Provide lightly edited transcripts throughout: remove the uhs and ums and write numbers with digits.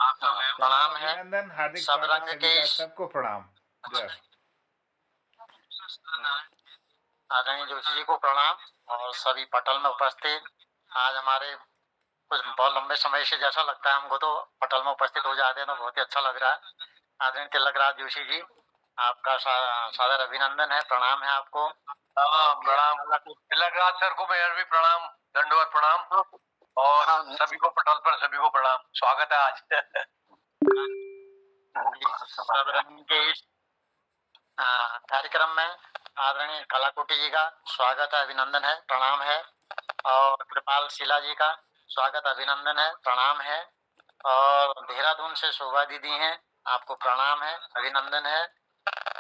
प्रणाम है। अभिनंदन, हार्दिक सब स्वागत रंग सभी के का, सबको प्रणाम। जय हो। आदरणीय जोशी जी को प्रणाम और सभी पटल में उपस्थित। आज हमारे कुछ बहुत लंबे समय से जैसा लगता है हमको, तो पटल में उपस्थित हो जाते हैं तो बहुत ही अच्छा लग रहा है। आदरणीय तिलकराज जोशी जी, आपका सादर अभिनंदन है, प्रणाम है आपको। प्रणाम तिलकराज सर को मेरा भी प्रणाम, दंडवत प्रणाम। और सभी को पटल पर सभी को प्रणाम, स्वागत है आज। सब रंग के इस कार्यक्रम में आदरणीय कलाकोटी जी का स्वागत है, अभिनंदन है, प्रणाम है। और कृपाल शिला जी का स्वागत, अभिनंदन है, प्रणाम है। और देहरादून से शोभा दीदी हैं, आपको प्रणाम है, अभिनंदन है।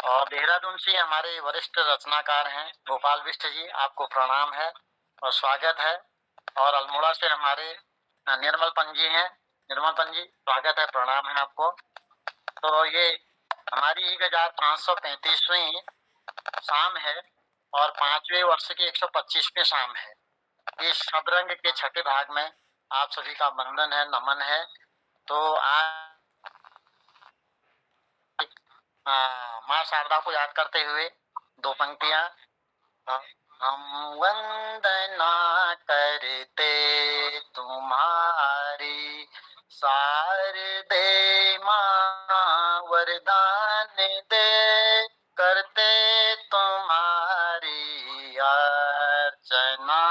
और देहरादून से हमारे वरिष्ठ रचनाकार हैं गोपाल बिष्ट जी, आपको प्रणाम है और स्वागत है। और अल्मोड़ा से हमारे निर्मल पंजी हैं, निर्मल पंजी स्वागत है, प्रणाम है आपको। तो ये हमारी 1535वीं शाम है और 5वें वर्ष की 125वीं शाम है। इस शबरंग के छठे भाग में आप सभी का वंदन है, नमन है। तो आज माँ शारदा को याद करते हुए दो पंक्तियां। हम वंदना करते तुम्हारी शारदे माँ, वरदान दे करते तुम्हारी अर्चना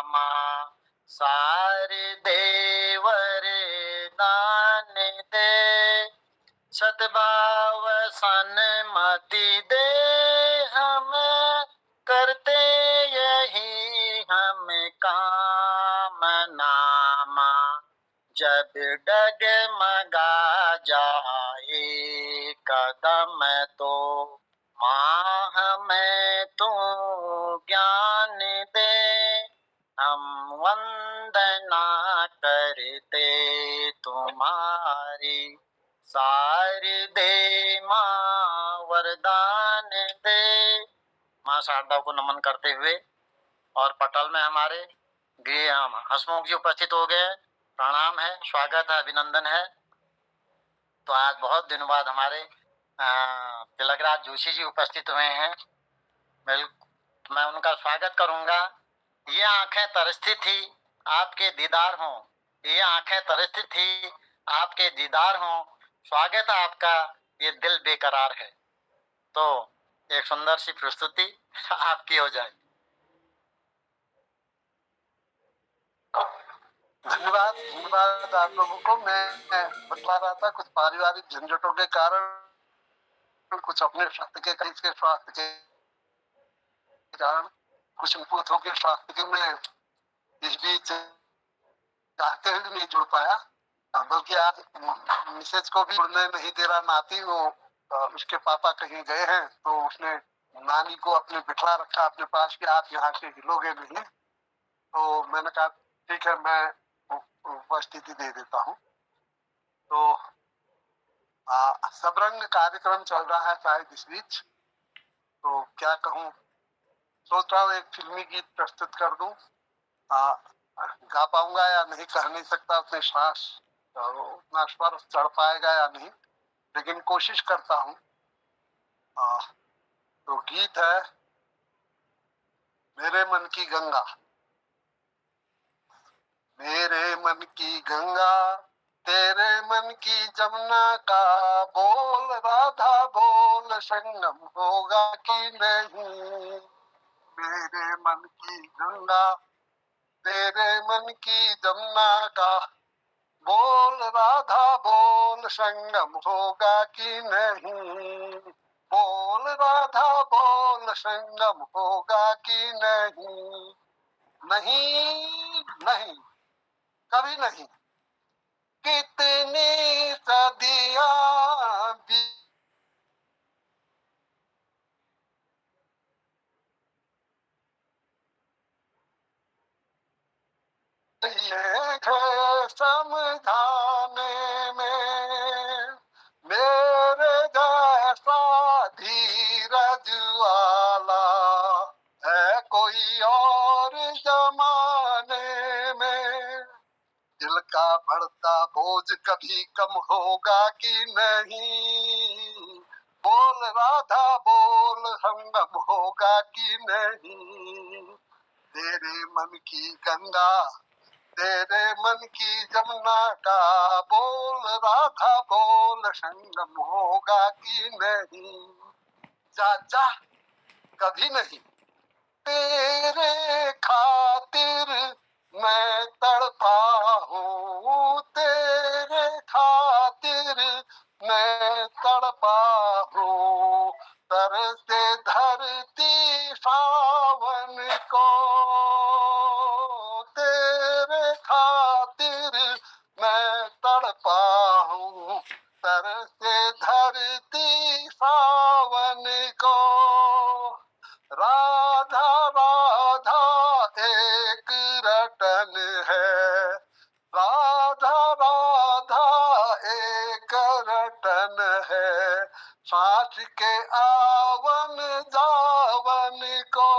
माँ। शारदे वरदान दे, सतभाव सन्मति दे हमें, करते यही हम कामना माँ। जब डगमगा जाए कदम तो माँ हमें तू ज्ञान दे। हम वंदना करते तुम्हारी शारदे माँ, वरदान दे। माँ शारदा को नमन करते हुए और पटल में हमारे हसमुख जी उपस्थित हो गए, प्रणाम है, स्वागत है, अभिनंदन है। तो आज बहुत दिनों बाद हमारे तिलकराज जोशी जी उपस्थित हुए हैं। मैं उनका स्वागत करूंगा। ये आंखें तरसती थी आपके दीदार हों, ये आंखें तरसती थी आपके दीदार हों, स्वागत है आपका, ये दिल बेकरार है। तो एक सुंदर सी प्रस्तुति आपकी हो जाए। धन्यवाद धन्यवाद आप लोगों को। मैं बतला रहा था कुछ पारिवारिक झंझटों के कारण, कुछ अपने स्वास्थ्य के कारण, कुछ पुरुषों के स्वास्थ्य के मैं इस बीच चाहते हुए नहीं जुड़ पाया। बल्कि आज मिसेज को भी जुड़ने नहीं दे रहा नाती, वो उसके पापा कहीं गए हैं तो उसने नानी को अपने बिठा रखा अपने पास कि आप यहाँ से हिलोगे नहीं। तो मैंने कहा ठीक है, मैं उपस्थिति दे देता हूँ। तो सबरंग कार्यक्रम चल रहा है शायद इस बीच, तो क्या कहूँ, सोच रहा हूँ एक फिल्मी गीत प्रस्तुत कर दूं। गा पाऊंगा या नहीं कह नहीं सकता, उतने श्वास उतना स्वर चढ़ पाएगा या नहीं, लेकिन कोशिश करता हूँ। तो गीत है मेरे मन की गंगा। मेरे मन की गंगा तेरे मन की जमुना का, बोल राधा बोल संगम होगा कि नहीं। मेरे मन की गंगा तेरे मन की जमुना का, बोल राधा बोल संगम होगा कि नहीं। बोल राधा बोल संगम होगा कि नहीं। नहीं नहीं, कभी नहीं। कितनी सदियां समझाने में, मेरे जैसा धीरज वाला है कोई और जमाने में। दिल का कभी कम होगा कि नहीं, बोल राधा बोल संगम होगा कि नहीं, तेरे मन की गंगा तेरे मन की जमुना का, बोल राधा बोल संगम होगा कि नहीं, जा जा कभी नहीं, तेरे खातिर मैं तड़पा हूँ, तेरे खातिर मैं तड़पा हूँ, तरसे धरती सावन को, तेरे खातिर मैं तड़पा हूँ, तरसे धरती सावन को, राधा राधा एक रटन है, राधा राधा एक रटन है, सांस के आवन जावन को,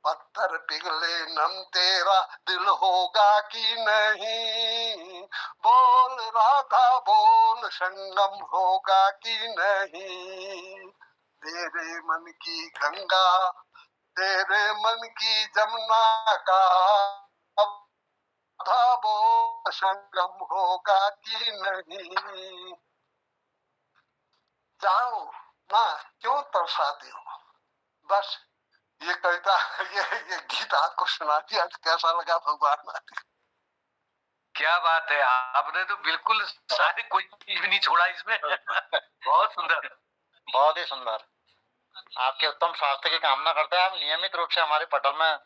पत्थर पिघले नम तेरा दिल होगा कि नहीं, बोल राधा बोल संगम होगा कि नहीं, तेरे मन की गंगा तेरे मन की जमुना का, राधा बोल संगम होगा कि नहीं, जाओ ना क्यों तरसाते हो, बस ये कविता ये गीत आपको सुना दिया, कैसा लगा भगवान? क्या बात है, आपने तो बिल्कुल सारी कोई चीज भी नहीं छोड़ा इसमें। बहुत सुंदर, बहुत ही सुंदर। आपके उत्तम स्वास्थ्य की कामना करते हैं। आप नियमित रूप से हमारे पटल में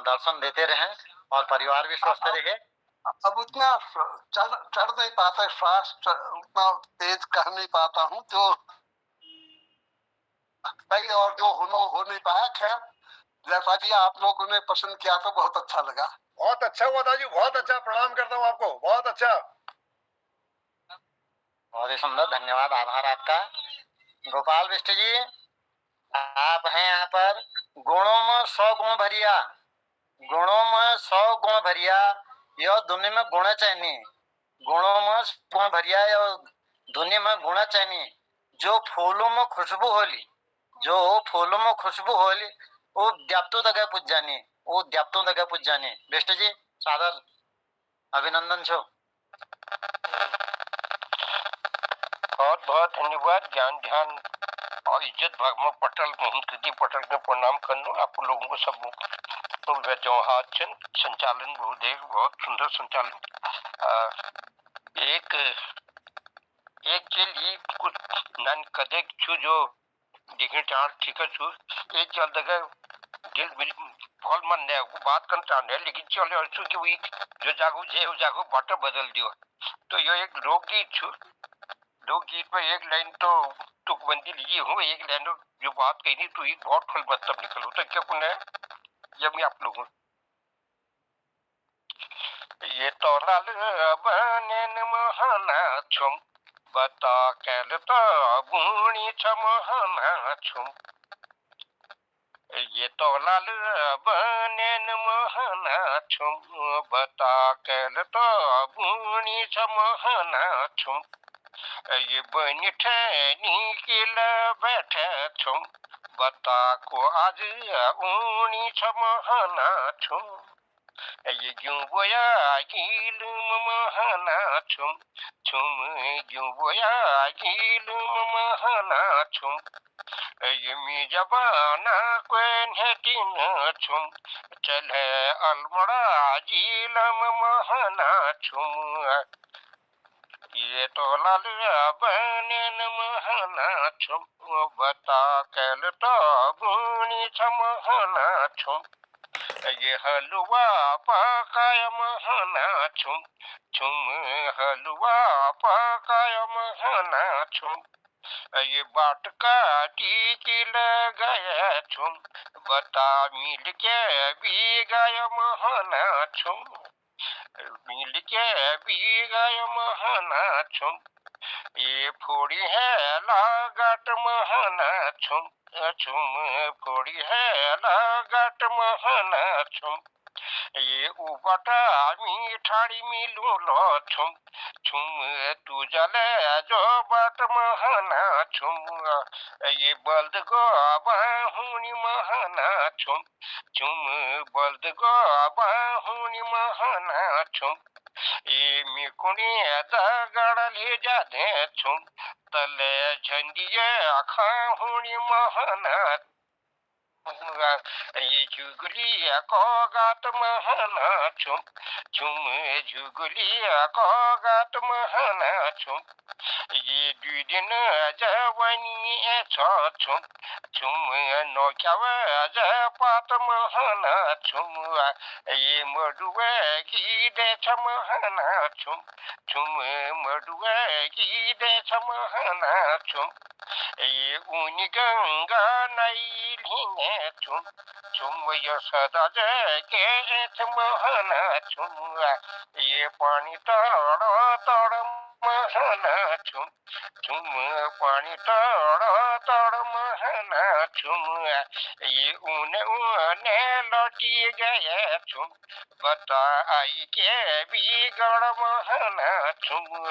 दर्शन देते रहें और परिवार भी स्वस्थ रहे। अब उतना चढ़ नहीं पाता, श्वास उतना तेज कह नहीं पाता हूँ जो नहीं, और जो हो नहीं पाया। खैर जैसा भी आप लोगों ने पसंद किया तो बहुत अच्छा लगा। बहुत अच्छा हुआ दादाजी, बहुत अच्छा, प्रणाम करता हूँ आपको, बहुत अच्छा, बहुत ही सुंदर, धन्यवाद, आभार आपका। गोपाल बिष्ट जी, आप हैं यहाँ पर गुणों में 100 गुण भरिया, गुणों में 100 गुण भरिया, यह दुनिया में गुण चैनी, गुणों में गुण भरिया यह दुनिया में गुण चैनी, जो फूलों में खुशबू होली, जो फूलों में खुशबू होली, वो द्याप्तो दगा पूज जानी, वो द्याप्तो दगा पूज जानी। बिष्ट जी सादर अभिनंदन छो। बहुत बहुत धन्यवाद। ज्ञान ध्यान और इज्जत भागमा पटल कृति पटल में प्रणाम करनो आप लोगों को सब चंद संचालन बहुत सुंदर संचालन। एक एक चीज कुछ नन कदे छु जो देखने चार ठीक है छु एक चल दगा दिल बिल फॉल मन ने बात करता है, लेकिन चले और छु कि वो जो जागो बाटा बदल दियो। तो ये एक रोगी छु, दो गीत में एक लाइन तो तुकबंदी ली हूँ, एक लाइन जो बात कही तो एक बहुत फल मतलब निकल होता क्या कुन है जब मैं आप लोगों ये तो लाल बने महाना छुम बता कैल तो बुणी छमहाना छुम, ये तो लाल बने महाना छुम बता कैल तो बुणी छमहाना छुम, ये बनी ठहनी किला बैठे छुम बता को आज ऊनी छमहाना छुम, ये क्यों बोया गील महाना छुम छुम क्यों बोया गील महाना छुम, ये मी जबाना क्वेन है तीन छुम चले अलमड़ा गील महाना छुम, ये तो लाल बने महाना छुम बता कैल तो बुनी छमहाना छुम, ये हलवा पकाय महाना छुम छुम हलवा पकाय महाना छुम, ये बाट का टीकी लगाया छुम बता मिल के भी गाय महाना छुम, मिल के भी गए महाना छुम ये फोड़ी है लागट महाना छुम छुम फोड़ी है लागट महाना छुम ये उबटा मीठाड़ी मिलू लो छुम छुम तू जले जो बट महाना छुम ये बल्द गो बाहुनी महाना छुम छुम बल्द गो बाहुनी महाना छुम ये मिकुनी दगड़ले जादे छुम तले झंडिये खाहुनी महाना ये जुगली को गात महाना छुम छुम जुगली को गात महाना छुम ये दुई दिन जवानी छुम छुम नौक्याव पात महाना छुम ये मडुआ की देछ महाना छुम छुम मडुआ की देछ महाना छुम ये ऊनी गंगा नई लीने छुम छुम यशोदा के महाना छुम ये पानी तड़ तड़ महाना छुम छुम पानी तड़ तड़ महाना छुम ये ऊने लौटी गए छुम बता आई के बिगड़ महाना छुम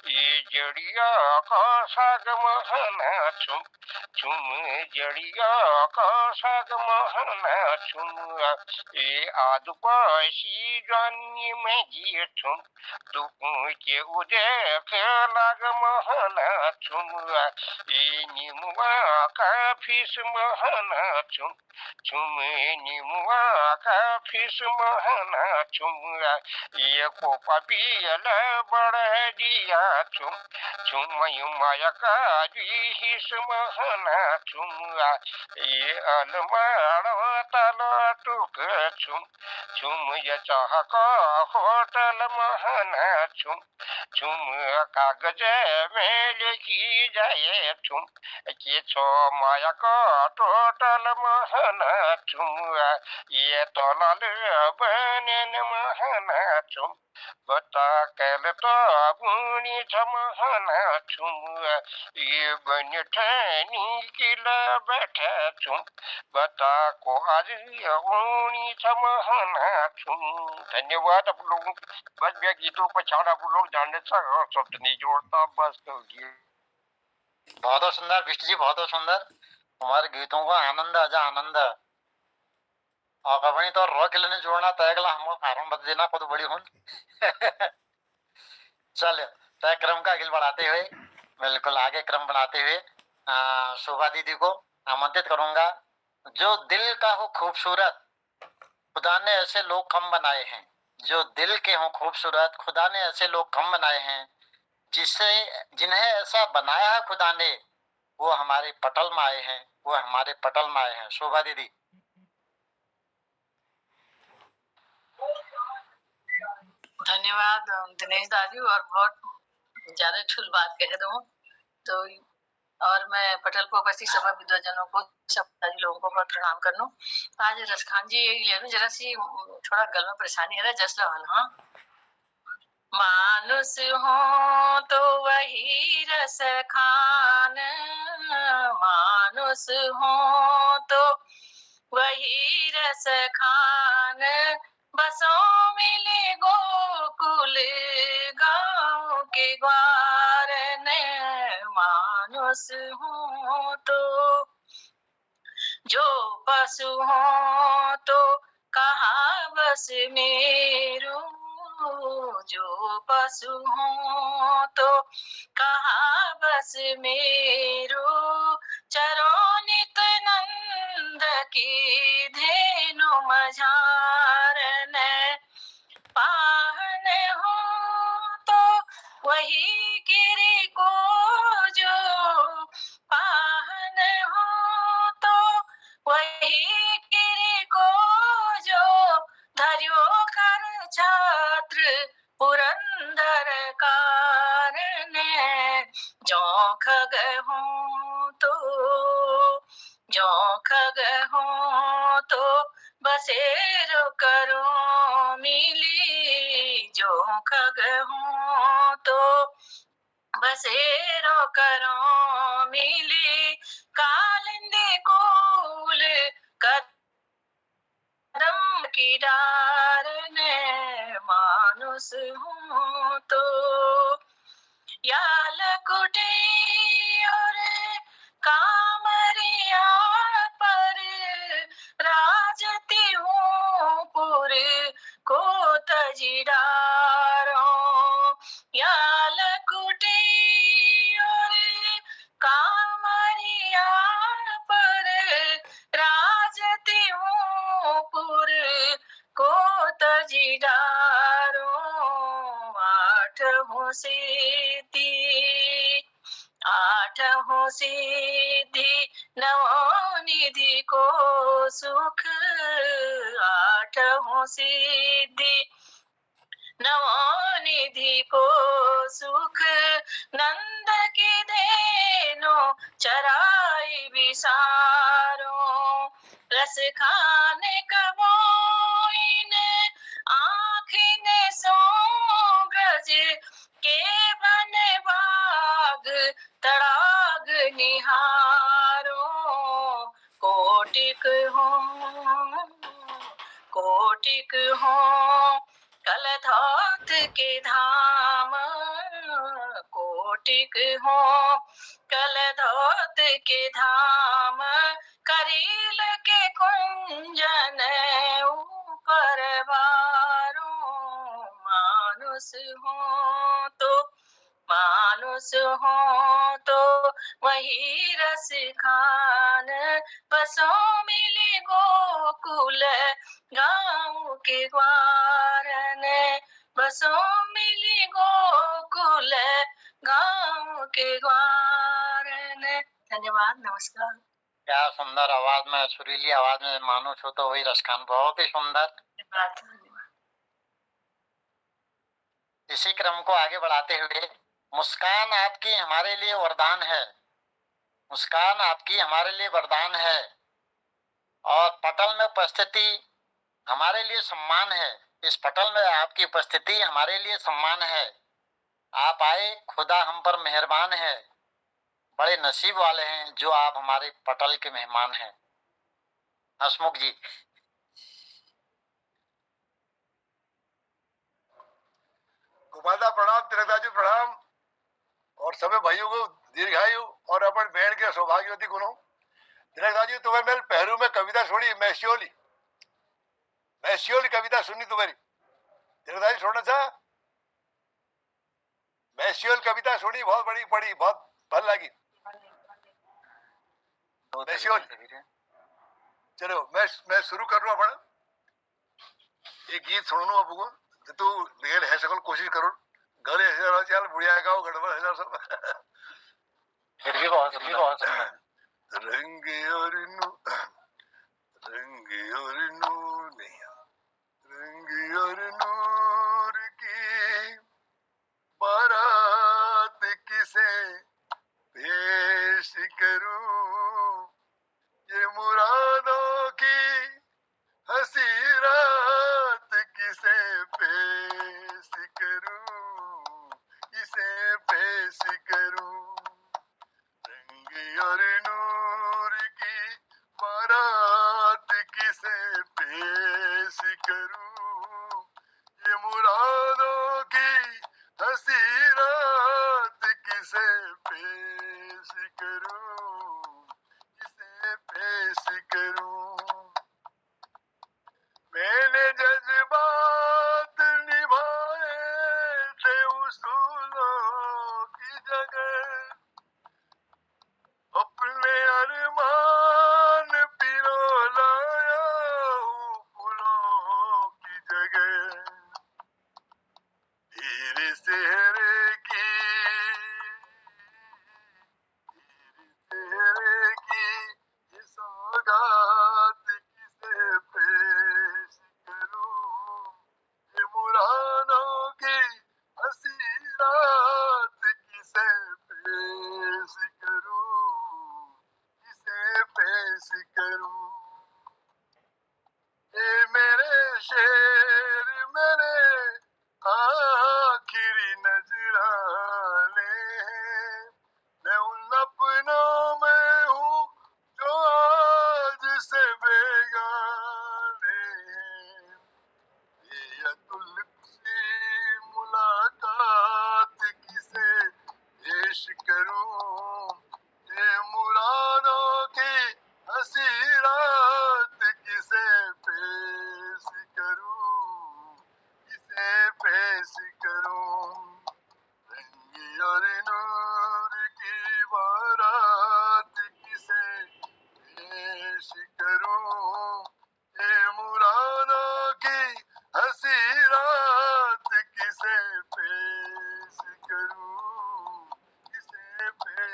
ये जड़िया का साग महाना छुम छुम जड़िया का साग महाना छुम ये आदुपासी जानी में जी छुम तू के उदय के लाग महाना छुम ये निमुआ का फीस महाना छुम छुम निमुआ का फीस महाना छुम ये कोपा पियल बड़ दिया छुम छुम माया का हिस महाना छुम ये अलमाड़ तल टूक छुम छुम ये चाह का होटल महाना छुम छुम कागज में लिखी जाए छुम के छो माया का टोटल महाना छुम ये तोलल बनेन महाना छुम बता कल तो बुनी छमहना छुम ये बन ठनी किला बैठा छुम बता को आज ऊनी छमहना छुम। धन्यवाद आप लोगों की। बस मैं गीतों पर छाड़ आप लोग जानने से शब्द नहीं जोड़ता बस तो बहुत सुंदर विष्णु जी, बहुत सुंदर। तुम्हारे गीतों का आनंद आजा आनंद। और कभी तो रो के लिए जोड़ना तय कला हमको कारण बता देना खुद बड़ी हूं। चलो तय क्रम का आगे बढ़ाते हुए, बिल्कुल आगे क्रम बढ़ाते हुए शोभा दीदी को आमंत्रित करूंगा। जो दिल का हो खूबसूरत खुदा ने ऐसे लोग कम बनाए हैं, जो दिल के हों खूबसूरत खुदा ने ऐसे लोग कम बनाए हैं, जिन्हें ऐसा बनाया है खुदा ने वो हमारे पटल में आए हैं, वो हमारे पटल में आए हैं। शोभा दीदी। धन्यवाद दिनेश दादी। और बहुत ज्यादा ठुल बात कह दूं तो और मैं पटल पर उपस्थित सभी विद्वजनों को सब लोगों को बहुत प्रणाम कर लूं। आज रसखान जी ले जरा सी थोड़ा गल में परेशानी है जस रहल। हाँ, मानुष हो तो वही रस खान, मानुष हो तो वही रस खान, बसों मिले गोकुल गाँव के ग्वार ने। मानुष हो तो जो पशु हो तो कहा बस मेरू, जो पशु हो तो कहा बस मेरू, चरो नित नंद की धेनु मझार ने। पाहन हो तो वही गिरी को जो, पाहन हो तो वही गिरी को जो, धर्यो कर छात्र पुरंदर कारण। जो खग हो तो, जो खग हो तो बसेरो करो मिली हूँ खग हूँ तो बसेरो करो मिली कालिंदी कूल कदम की डार ने मानुस हूँ तो याल कुटी और कामरिया पर राजती हूँ पुर को तजीडारो याल कुटी और कामरिया पर राजती हूँ पुर को तजीडारो आठ हूँ सिद्धि नवो निधि को सुख आठ हूँ सिद्धि नवो निधि को सुख नंद की देनो चराई विसारो रस खाने कबोइन आँखिने सो ब्रज के बन बाग तड़ाग निहारो कोटिक हो कल धौत के धाम कोटिक हो कल धौत के धाम करील के कुंजन ऊपर बारो मानुस हो तो वही रस खान बसों मिली गोकुल गाँव के ग्वारन बसों मिली गोकुल गाँव के ग्वारन। धन्यवाद, नमस्कार। क्या सुंदर आवाज में, सुरीली आवाज में मानुष हो तो वही रसखान, बहुत ही सुंदर। धन्यवाद। इसी क्रम को आगे बढ़ाते हुए, मुस्कान आपकी हमारे लिए वरदान है, मुस्कान आपकी हमारे लिए वरदान है और पटल में उपस्थिति हमारे लिए सम्मान है। इस पटल में आपकी उपस्थिति हमारे लिए सम्मान है। आप आए, खुदा हम पर मेहरबान है। बड़े नसीब वाले हैं जो आप हमारे पटल के मेहमान हैं। हसमुख जी। गोपालदा प्रणाम, तिलकदास जी प्रणाम और सभी भाइयों को दीर्घायु और अपन बहन के सौभाग्यवती गुणों। तिलकदास जी तुम्हें मेरे पहरू में कविता सुनी, मैसियोली कविता सुनी तुम्हारी। तिलकदास जी सुनना चाह, मैसियोल कविता सुनी, बहुत बड़ी पढ़ी, बहुत भल लगी मैसियोल। चलो मैं शुरू कर लूं अपन एक गीत सुनू आपको। तू देर है सकल कोशिश करो, गले है चल बुढ़िया गाओ गड़बड़ है सब। फिर भी बहुत सुंदर। रंग और नूर की बारात किसे पेश करूं, ये मुरादों की हंसी रात किसे पेश करूं, इसे पेश करूं। रंग और नूर की बारात किसे पेश करूं, ये मुरादों की हंसी रात किसे पेश करूं, इसे पेश करूं। मैंने जज्बात निभाए थे उसूलों की जगह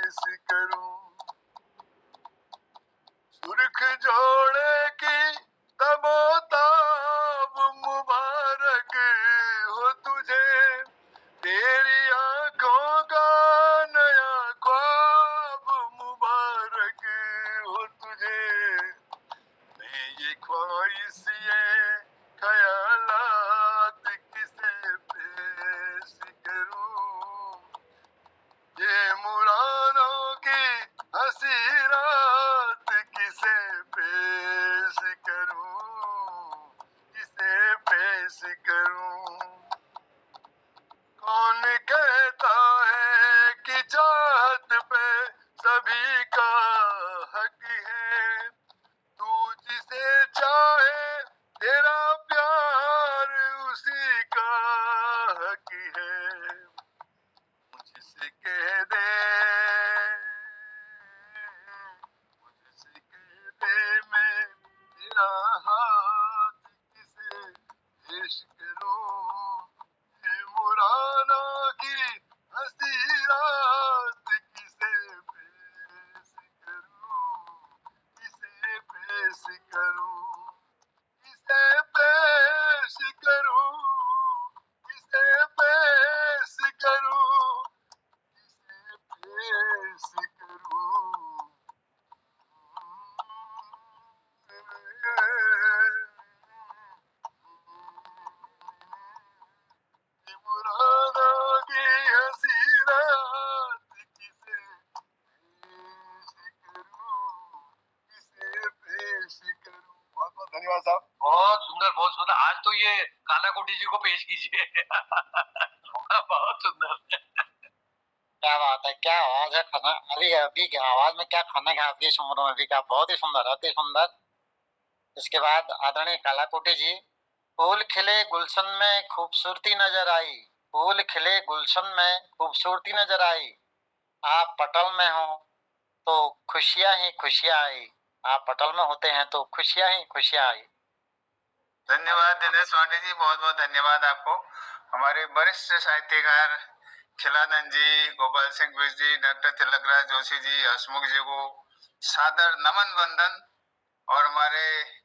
पेश करूं। सुर्ख जोड़े की तबोताब मुबारक हो तुझे, तेरी आंखों का नया ख्वाब मुबारक हो तुझे। मैं ये ख्वाहिश ये ख्यालात किसे पेश करूं, ये मुरादों की हंसी रात किसे पेश करूं, किसे पेश करूं। कौन कहता है कि चाहत पे सभी का हक है, तू जिसे चाहे तेरा प्यार उसी का हक है। मुझसे कह दे, मुझसे कह दे मैं तेरा हाथ किसे पेश करूं, ये मुरादा की हंसी रात किसे पेश करूं, किसे पेश करूं, किसे पेश करूं, किसे पेश करूं, पेश करूं। मुरादा की हंसी रात किसे पेश करूं, किसे पेश करूं। बहुत बहुत धन्यवाद साहब। बहुत सुंदर, बहुत सुंदर। आज तो ये काला कोटी जी को पेश कीजिए। बहुत सुंदर। क्या बात है, क्या आवाज है। खाना अभी अभी की आवाज में क्या खाना खा आपकी इस उम्र में भी, क्या बहुत ही सुंदर, अति सुंदर। इसके बाद आदरणीय कालाकोटी जी, फूल खिले गुलशन में खूबसूरती नजर आई, फूल खिले गुलशन में खूबसूरती नजर आई, आप पटल में हो तो खुशियां ही खुशियां आई, आप पटल में होते हैं तो खुशियां ही खुशियां आई। धन्यवाद दिनेश पांडे जी, बहुत बहुत धन्यवाद आपको। हमारे वरिष्ठ साहित्यकार खिलानंद जी, गोपाल सिंह बिष्ट जी, डॉक्टर तिलकराज जोशी जी, हसमुख जी को सादर नमन वंदन। और हमारे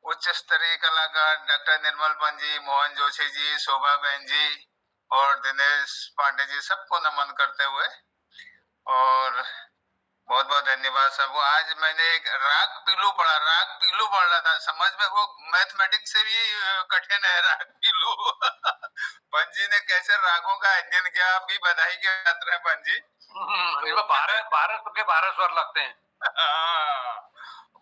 उच्च स्तरीय कलाकार डॉक्टर निर्मल पंत जी, मोहन जोशी जी, शोभा बहन जी और दिनेश पांडे जी, सबको नमन करते हुए और बहुत बहुत धन्यवाद सबको। आज मैंने एक राग पीलू पढ़ा, राग पीलू पढ़ रहा था, समझ में वो मैथमेटिक्स से भी कठिन है राग पीलू। पंत जी ने कैसे रागों का अध्ययन किया, आप भी बधाई के पात्र हैं पंत जी। इसमें 12 स्वर लगते हैं।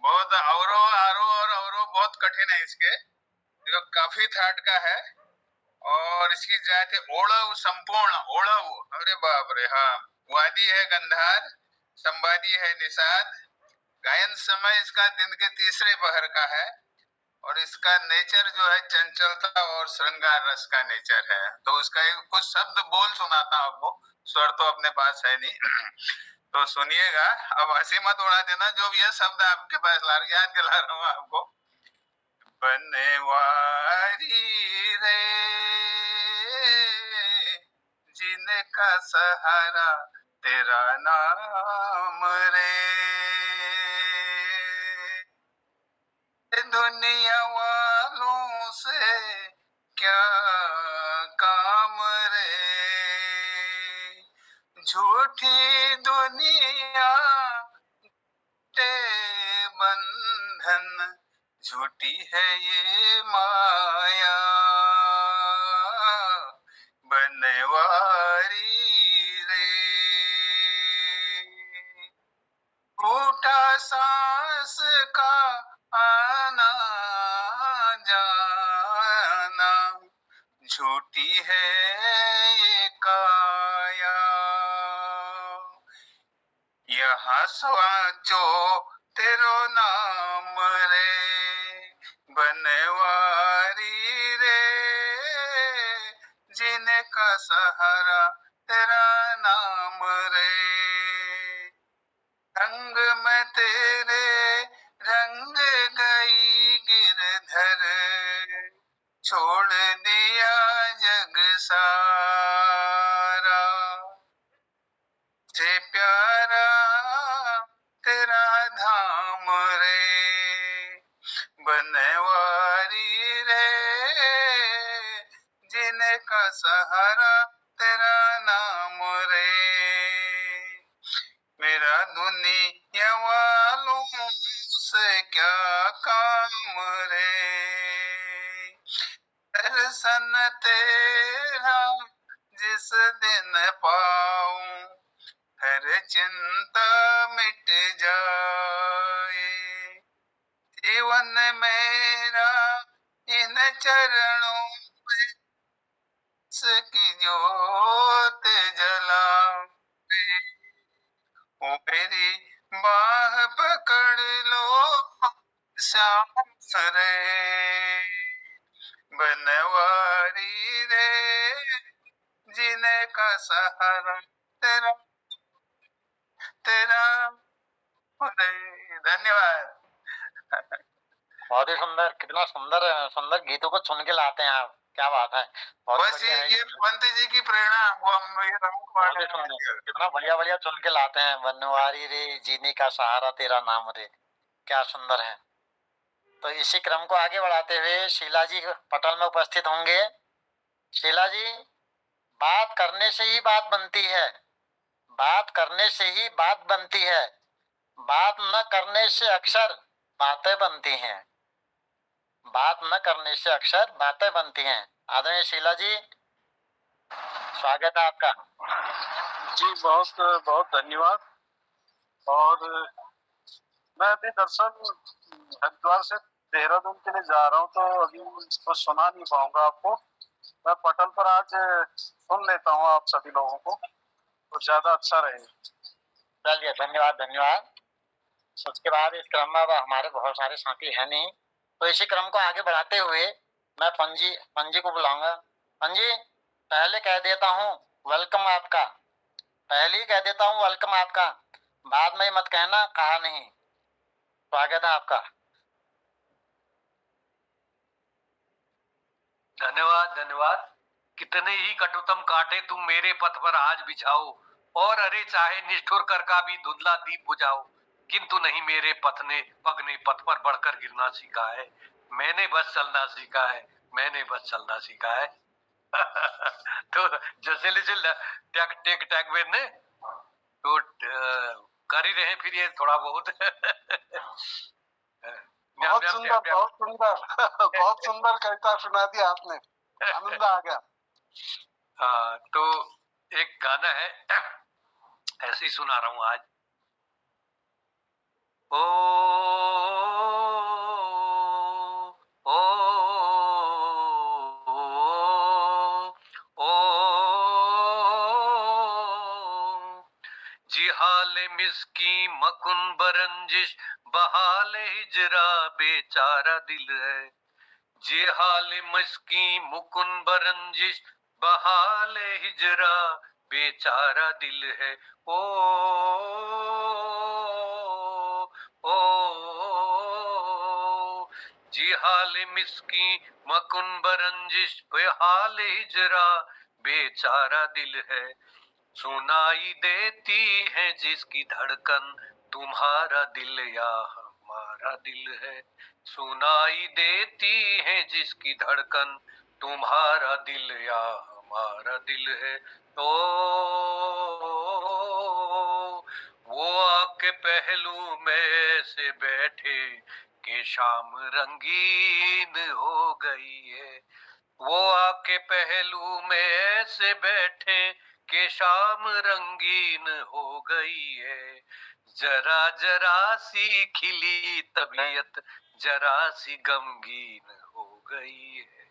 बहुत अवरोह आरोह और अवरोह बहुत कठिन है इसके, जो काफी थाट का है। और इसकी जात है ओढ़व संपूर्ण, ओढ़व, अरे बाप रे, हाँ। वादी है गंधार, संवादी है निषाद। गायन समय इसका दिन के तीसरे पहर का है और इसका नेचर जो है चंचलता और श्रृंगार रस का नेचर है। तो उसका कुछ शब्द बोल सुनाता हूं आपको, स्वर तो अपने पास है नहीं। तो सुनिएगा, अब हंसी मत उड़ा देना, जो भी है शब्द आपके पास याद दिला रहा हूँ आपको। बनवारी रे जिनका सहारा तेरा नाम रे, दुनिया वालों से क्या काम रे, झूठी दुनिया के बंधन, झूठी है ये माया, बनवारी रे। फूटा सांस का आना जाना, झूठी है ये काया, यहाँ सोचो तेरो नाम रे, बनवारी रे जिनका सहारा तेरा नाम रे। रंग में तेरे रंग गई गिरधर, छोड़ दिया जग सारा, से प्यारा सहारा तेरा नाम रे, मेरा दुनिया वालों से क्या काम रे, दर्शन तेरा जिस दिन पाऊं हर चिंता मिट जाए, जीवन मेरा इन चरणों में की ज्योत जलाओ, ओ मेरी बाह पकड़ लो श्याम रे, बनवारी रे जीने का सहारा तेरा तेरा रे। धन्यवाद। बहुत ही सुंदर, कितना सुंदर सुंदर गीतों को चुन के लाते हैं आप, क्या बात है। बहुत बस बढ़िया है। ये पंत जी की प्रेरणा हमको, हम ये बहुत ही सुंदर, कितना बढ़िया बढ़िया चुन के लाते हैं। बनवारी रे जीने का सहारा तेरा नाम रे, क्या सुंदर है। तो इसी क्रम को आगे बढ़ाते हुए शीला जी पटल में उपस्थित होंगे। शीला जी, बात करने से ही बात बनती है, बात करने से ही बात बनती है, बात न करने से अक्सर बातें बनती हैं, बात न करने से अक्सर बातें बनती हैं। आदरणीय शीला जी, स्वागत है आपका। जी बहुत बहुत धन्यवाद। और मैं अभी दरअसल हरिद्वार से देहरादून के लिए जा रहा हूँ, तो अभी इसको सुना नहीं पाऊंगा आपको। मैं पटल पर आज सुन लेता हूँ आप सभी लोगों को, तो ज्यादा अच्छा रहेगा। चलिए, धन्यवाद धन्यवाद। उसके बाद इस क्रम में अब हमारे बहुत सारे साथी हैं नहीं, तो इसी क्रम को आगे बढ़ाते हुए मैं पंजी को बुलाऊंगा। पंजी, पहले कह देता हूँ वेलकम आपका, पहले ही कह देता हूँ वेलकम आपका, बाद में मत कहना कहा नहीं। स्वागत है आपका। धन्यवाद धन्यवाद। कितने ही कटुतम काटे तुम मेरे पथ पर आज बिछाओ, और अरे चाहे निष्ठुर कर का भी धुंधला दीप बुझाओ, किंतु नहीं मेरे पथ ने पग ने पथ पर बढ़कर गिरना सीखा है, मैंने बस चलना सीखा है, मैंने बस चलना सीखा है। तो जैसे टैग टेक टैग में ने तो कर ही रहे फिर ये थोड़ा बहुत। बहुत सुंदर बहुत सुंदर बहुत सुंदर कविता सुना दी आपने, आनंद आ गया। हाँ, तो एक गाना है ऐसे ही सुना रहा हूं आज। ओ ओ ओ जिहाल मिस्की मकुन बरंजिश बहाल हिजरा बेचारा दिल है, जिहाल मिस्की मुकुन बरंजिश बहाल हिजरा बेचारा दिल है। ओ ओ जिहाल मिस्की मकुन बरंजिश बेहाल हिजरा बेचारा दिल है, सुनाई देती है जिसकी धड़कन तुम्हारा दिल या हमारा दिल है, सुनाई देती है जिसकी धड़कन तुम्हारा दिल या हमारा दिल है। ओ वो आके पहलू में से बैठे कि शाम रंगीन हो गई है, वो आके पहलू में से बैठे कि शाम रंगीन हो गई है, जरा जरा सी खिली तबीयत जरा सी गमगीन हो गई है,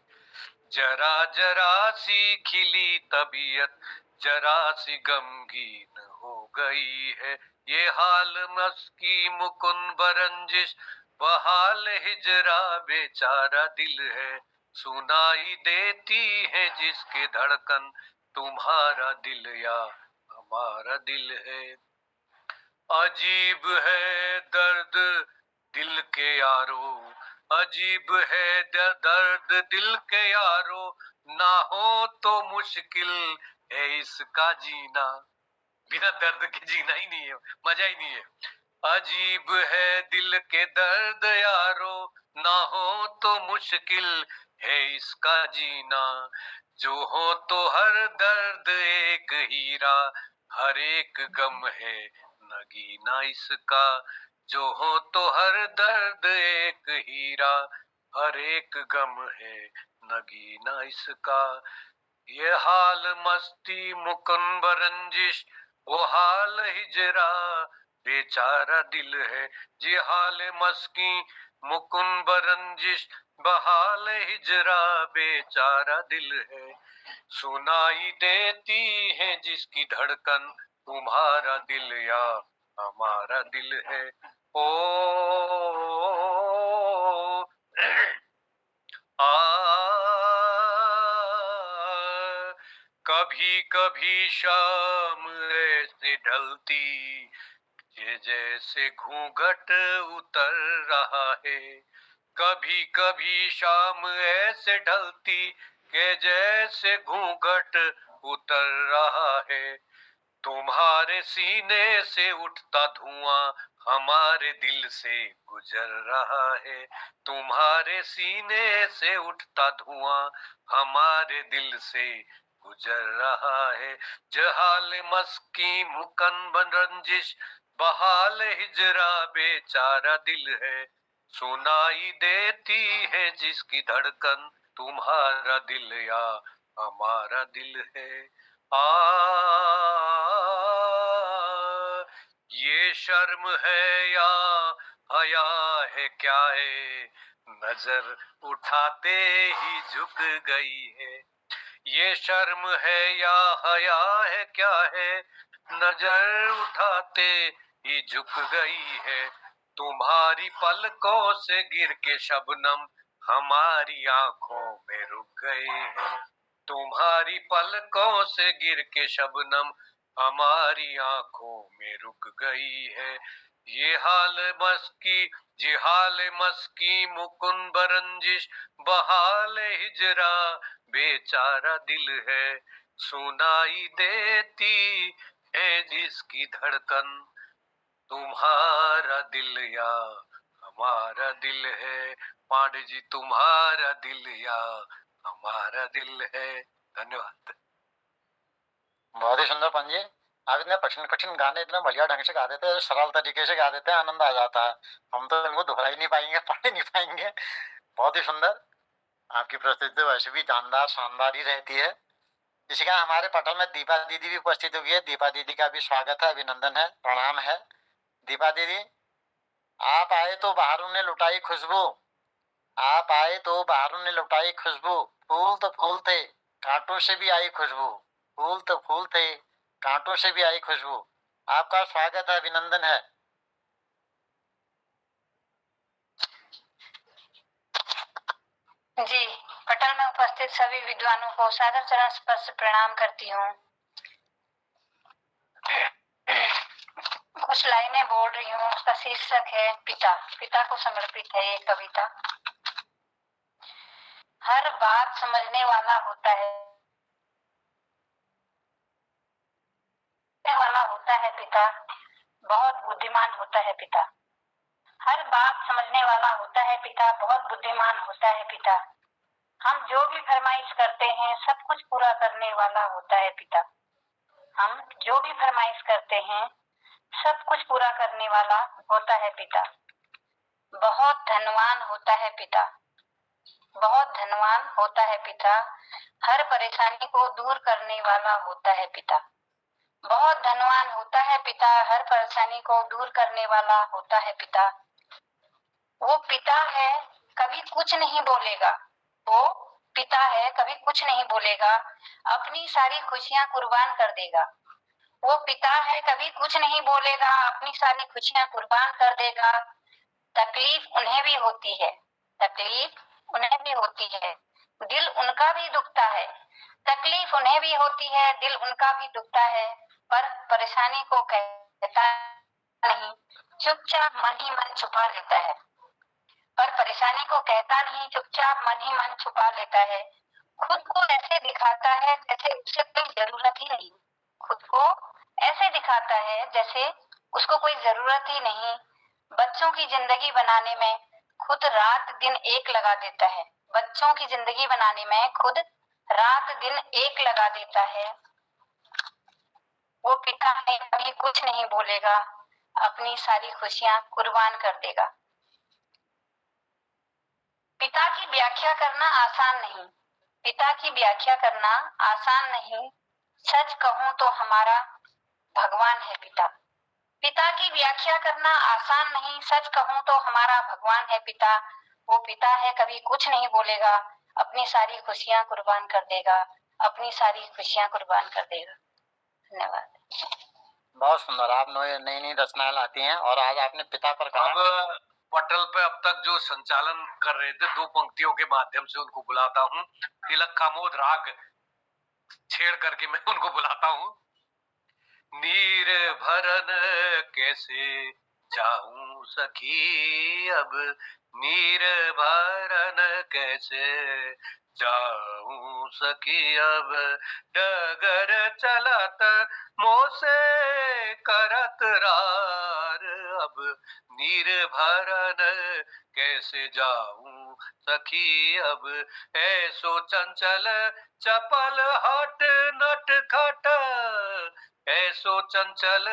जरा जरा सी खिली तबीयत जरा सी गमगीन हो गई है, ये हाल मस्की मुकुन बरंजिश बहाल हिजरा बेचारा दिल है, सुनाई देती है जिसके धड़कन तुम्हारा दिल या हमारा दिल है। अजीब है दर्द दिल के यारो, अजीब है दर्द दिल के यारो, ना हो तो मुश्किल है इसका जीना, बिना दर्द के जीना ही नहीं है, मजा ही नहीं है। अजीब है दिल के दर्द यारो, ना हो तो मुश्किल है इसका जीना, जो हो तो हर दर्द एक हीरा, हर एक गम है नगीना इसका। जो हो तो हर दर्द एक हीरा, हर एक गम है नगीना इसका। ये हाल मस्ती मुकुंद रंजिश, वो हाल हिजरा बेचारा दिल है। जी हाल मस्की मुकुंद रंजिश, बहाल हिजरा बेचारा दिल है। सुनाई देती है जिसकी धड़कन, तुम्हारा दिल या हमारा दिल है। ओ आ कभी कभी शाम ऐसे ढलती ये जैसे घूंघट उतर रहा है। कभी कभी शाम ऐसे ढलती के जैसे घूंघट उतर रहा है। तुम्हारे सीने से उठता धुआं हमारे दिल से गुजर रहा है। तुम्हारे सीने से उठता धुआं हमारे दिल से गुजर रहा है। जहाल मस्की मुकन रंजिश, बहाल हिजरा बेचारा दिल है। सुनाई देती है जिसकी धड़कन, तुम्हारा दिल या हमारा दिल है। ये शर्म है या हया है क्या है, नजर उठाते ही झुक गई है। ये शर्म है या हया है क्या है, नजर उठाते ही झुक गई है। तुम्हारी पलकों से गिर के शबनम हमारी आंखों में रुक गए हैं। तुम्हारी पलकों से गिर के शबनम हमारी आंखों में रुक गई है। ये हाल मस्की जिहाल मस्की मुकुंद रंजिश, बहाल हिजरा बेचारा दिल है। सुनाई देती है जिसकी धड़कन, तुम्हारा दिल या हमारा दिल है। पांडे जी तुम्हारा दिल या हमारा दिल है। धन्यवाद। बहुत ही सुंदर पंजी। आप इतने कठिन कठिन गाने इतने बढ़िया ढंग से गा देते हैं, सरल तरीके से गा देते हैं, आनंद आ जाता है। हम तो इनको दोहरा ही नहीं पाएंगे, पढ़ नहीं पाएंगे। बहुत ही सुंदर। आपकी प्रस्तुति वैसे भी जानदार शानदार ही रहती है। इसी का हमारे पटल में दीपा दीदी भी उपस्थित हुई है। दीपा दीदी का भी स्वागत है, अभिनंदन है, प्रणाम है। दीपा दीदी, आप आए तो बाहरों ने लुटाई खुशबू, आप आए तो बाहरों ने लुटाई खुशबू। फूल तो फूल थे, कांटों से भी आई खुशबू। फूल तो फूल थे, कांटों से भी आई खुशबू। आपका स्वागत है, अभिनंदन है। जी, पटल में उपस्थित सभी विद्वानों को सादर चरण स्पर्श प्रणाम करती हूँ। कुछ लाइनें बोल रही हूँ, उसका शीर्षक है पिता। पिता को समर्पित है ये कविता। हर बात समझने वाला होता है पिता, बहुत बुद्धिमान होता है पिता। हर बात समझने वाला होता है पिता, बहुत बुद्धिमान होता है पिता। हम जो भी फरमाइश करते हैं सब कुछ पूरा करने वाला होता है पिता। हम जो भी फरमाइश करते हैं सब कुछ पूरा करने वाला होता है पिता। बहुत धनवान होता है पिता, बहुत धनवान होता है पिता। हर परेशानी को दूर करने वाला होता है पिता। बहुत धनवान होता है पिता, हर परेशानी को दूर करने वाला होता है पिता। वो पिता है कभी कुछ नहीं बोलेगा, वो पिता है कभी कुछ नहीं बोलेगा, अपनी सारी खुशियां कुर्बान कर देगा। वो पिता है कभी कुछ नहीं बोलेगा, अपनी सारी खुशियां कुर्बान कर देगा। तकलीफ उन्हें भी होती है, तकलीफ उन्हें भी होती है, दिल उनका भी दुखता है। तकलीफ उन्हें भी होती है, दिल उनका भी दुखता है, पर परेशानी को कहता नहीं, चुपचाप मन ही मन छुपा लेता है। पर परेशानी को कहता नहीं, चुपचाप मन ही मन छुपा लेता है। खुद को ऐसे दिखाता है जैसे उसे कोई जरूरत ही नहीं, खुद को ऐसे दिखाता है जैसे उसको कोई जरूरत ही नहीं। बच्चों की जिंदगी बनाने में खुद रात दिन एक लगा देता है, बच्चों की जिंदगी बनाने में खुद रात दिन एक लगा देता है। वो पिता ने कभी कुछ नहीं बोलेगा, अपनी सारी खुशियां कुर्बान कर देगा। पिता की व्याख्या करना आसान नहीं, पिता की व्याख्या करना आसान नहीं। सच कहूं तो हमारा भगवान है पिता। पिता की व्याख्या करना आसान नहीं, सच कहूं तो हमारा भगवान है पिता। वो पिता है, कभी कुछ नहीं बोलेगा, अपनी सारी खुशियां कुर्बान कर देगा, अपनी सारी खुशियां कुर्बान कर देगा। धन्यवाद। बहुत सुंदर, आप नई नई रचनाएं लाती हैं और आज आपने पिता पर कहा। अब पटल पे अब तक जो संचालन कर रहे थे, 2 पंक्तियों के माध्यम से उनको बुलाता हूँ। तिलक कामोद राग छेड़ करके मैं उनको बुलाता हूँ। नीर भरन कैसे जाऊं सखी, अब नीर भरन कैसे जाऊं सखी, अब डगर चलत मोसे करत रार, अब नीर भरन कैसे जाऊं सखी, अब ऐसो चंचल चपल हट नट खट, ऐसो चंचल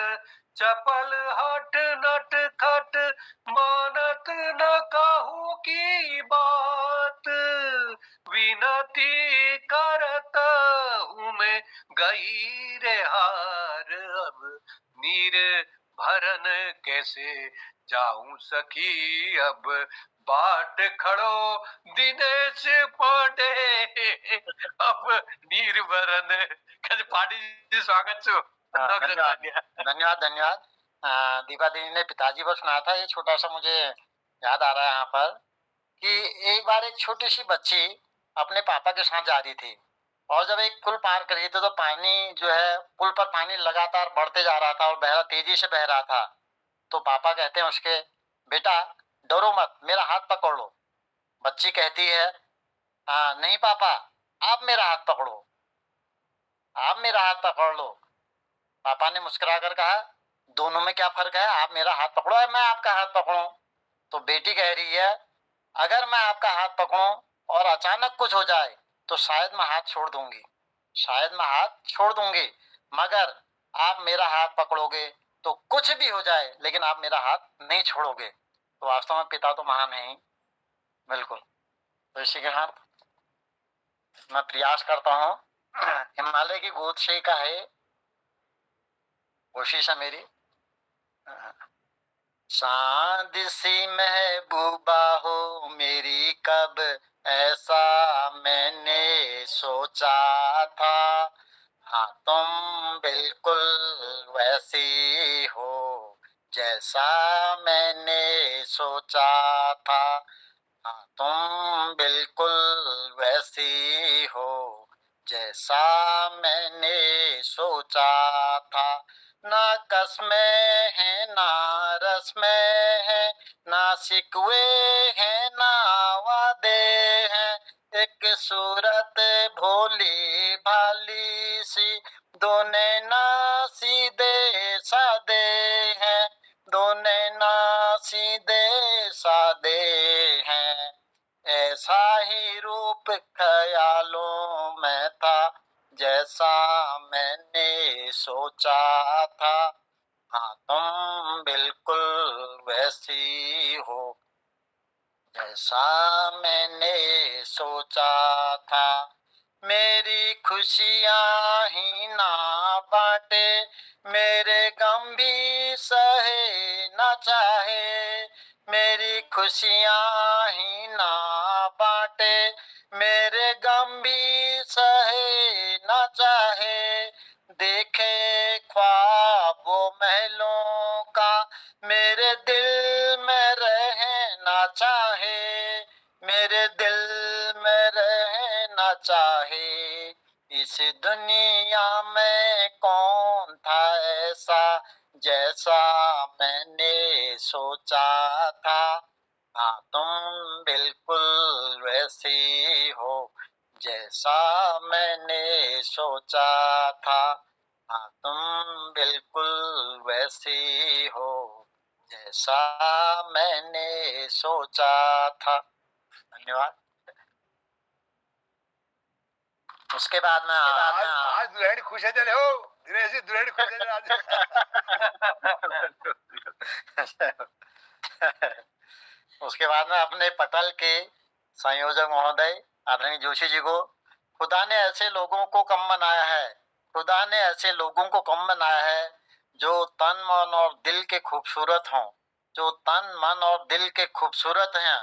चपल हट नट खट, मानत न कहूँ की बात, विनती करत हूँ मैं गई रे हार, अब नीर भरन कैसे जाऊं सखी, अब बाट खड़ो दिनेश पांडे, अब नीर भरन पांडे जी स्वागत छो। धन्यवाद धन्यवाद धन्यवाद। दीपा दीदी ने पिताजी पर सुनाया था। ये छोटा सा मुझे याद आ रहा है यहाँ पर कि एक बार एक छोटी सी बच्ची अपने पापा के साथ जा रही थी और जब एक पुल पार कर रही थी तो पानी जो है, पुल पर पानी लगातार बढ़ते जा रहा था और बह तेजी से बह रहा था। तो पापा कहते हैं उसके, बेटा डरो मत, मेरा हाथ पकड़ लो। बच्ची कहती है, नहीं पापा, आप मेरा हाथ पकड़ो, आप मेरा हाथ पकड़ लो। पापा ने मुस्कुराकर कहा, दोनों में क्या फर्क है, आप मेरा हाथ पकड़ो या मैं आपका हाथ पकड़ूं। तो बेटी कह रही है, अगर मैं आपका हाथ पकड़ूं और अचानक कुछ हो जाए तो शायद मैं हाथ छोड़ दूंगी, शायद मैं हाथ छोड़ दूंगी, मगर आप मेरा हाथ पकड़ोगे तो कुछ भी हो जाए लेकिन आप मेरा हाथ नहीं छोड़ोगे। तो वास्तव में पिता तो महान है ही, बिल्कुल। तो इसी के साथ मैं प्रयास करता हूँ, हिमालय की गोद से का है, कोशिश है मेरी। चांद सी महबूबा हो मेरी, कब ऐसा मैंने सोचा था, हाँ तुम बिल्कुल वैसी हो जैसा मैंने सोचा था, हाँ तुम बिल्कुल वैसी हो जैसा मैंने सोचा था। ना कसमें है ना रस में है, ना शिकवे है ना वादे हैं, एक सूरत भोली भाली सी, दो नैना सीधे सादे हैं, दो नैना सीधे सादे हैं, ऐसा ही रूप ख्यालों में था जैसा मैंने सोचा था, हाँ तुम बिल्कुल वैसी हो जैसा मैंने सोचा था। मेरी खुशियाँ ही ना बांटे, मेरे गम भी सहे न चाहे, मेरी खुशियाँ ही ना बांटे, मेरे गम भी सहे न चाहे, देखे ख्वाब वो महलों का मेरे दिल में रहना चाहे, मेरे दिल में रहना चाहे, इस दुनिया में कौन था ऐसा जैसा मैंने सोचा था, हाँ तुम बिल्कुल वैसी हो जैसा मैंने सोचा था, हाँ तुम बिल्कुल वैसी हो जैसा मैंने सोचा था। धन्यवाद। उसके बाद में आज दुल्हन खुश है चले हो दिनेश जी, दुल्हन खुश है आज। उसके बाद में अपने पटल के संयोजक महोदय आदरणीय जोशी जी को, खुदा ने ऐसे लोगों को कम बनाया है, खुदा ने ऐसे लोगों को कम बनाया है जो तन मन और दिल के खूबसूरत हों, जो तन मन और दिल के खूबसूरत हैं,